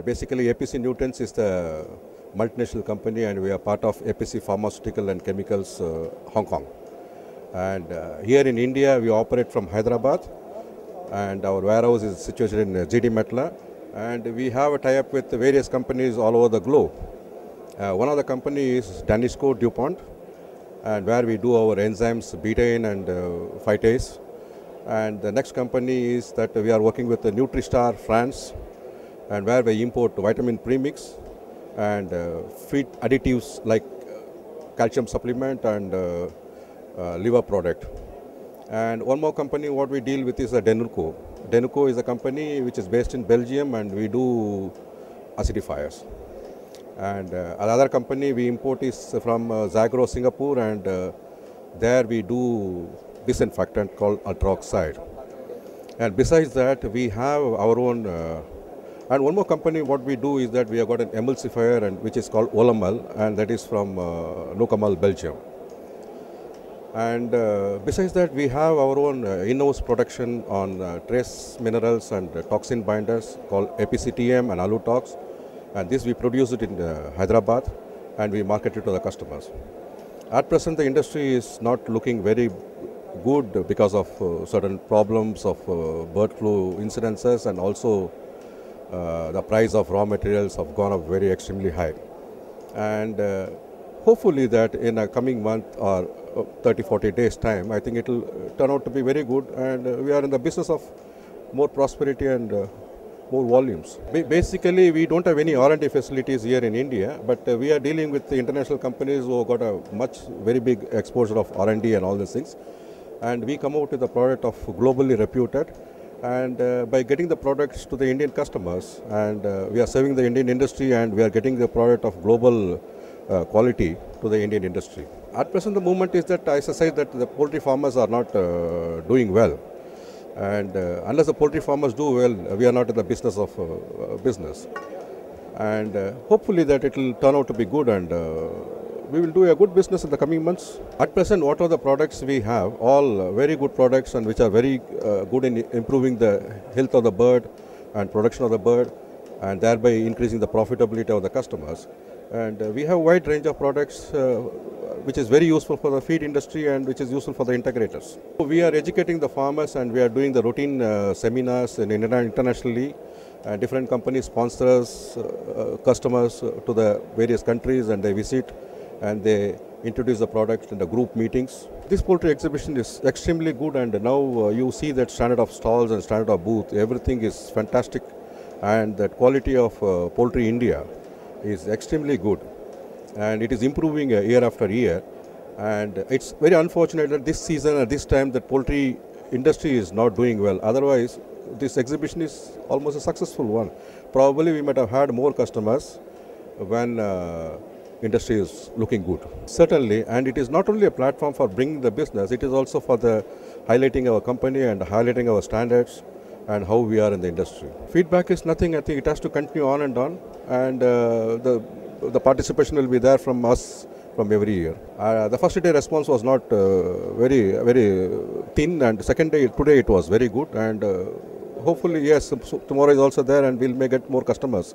Basically, APC Newtons is the multinational company, and we are part of APC Pharmaceutical and Chemicals, Hong Kong. And here in India, we operate from Hyderabad, and our warehouse is situated in GD Metla, and we have a tie-up with various companies all over the globe. One of the companies is Danisco DuPont, and where we do our enzymes, betaine and phytase. And the next company is that we are working with Nutristar France, and where we import vitamin premix and feed additives like calcium supplement and liver product. And one more company what we deal with is Denuco. Denuco is a company which is based in Belgium, and we do acidifiers. And another company we import is from Zagro, Singapore, and there we do disinfectant called ultraoxide. And besides that, we have our own and one more company what we do is that we have got an emulsifier, and which is called Olamal, and that is from Nokamal, Belgium. And besides that, we have our own in-house production on trace minerals and toxin binders called APCTM and Alutox, and this we produce it in Hyderabad, and we market it to the customers. At present, the industry is not looking very good because of certain problems of bird flu incidences, and also the price of raw materials have gone up very extremely high. And hopefully that in a coming month or 30-40 days time, I think it will turn out to be very good, and we are in the business of more prosperity and more volumes. Basically, we don't have any R&D facilities here in India, but we are dealing with the international companies who got a very big exposure of R&D and all these things. And we come out with a product of globally reputed, and by getting the products to the Indian customers, and we are serving the Indian industry, and we are getting the product of global quality to the Indian industry. At present, the movement is that, as I said, that the poultry farmers are not doing well. And unless the poultry farmers do well, we are not in the business of business. And hopefully that it will turn out to be good, and we will do a good business in the coming months. At present, what are the products we have? All very good products, and which are very good in improving the health of the bird and production of the bird, and thereby increasing the profitability of the customers. And we have a wide range of products which is very useful for the feed industry, and which is useful for the integrators. So we are educating the farmers, and we are doing the routine seminars internationally. Different companies sponsor us, customers to the various countries, and they visit and they introduce the product in the group meetings. This poultry exhibition is extremely good, and now you see that standard of stalls and standard of booth, everything is fantastic, and that quality of Poultry India is extremely good, and it is improving year after year. And it's very unfortunate that this season at this time the poultry industry is not doing well. Otherwise, this exhibition is almost a successful one. Probably we might have had more customers when industry is looking good. Certainly, and it is not only a platform for bringing the business, it is also for the highlighting our company and highlighting our standards and how we are in the industry. Feedback is nothing. I think it has to continue on, and the participation will be there from us from every year. The first day response was not very thin, and second day today it was very good, and hopefully yes, so tomorrow is also there, and we may get more customers.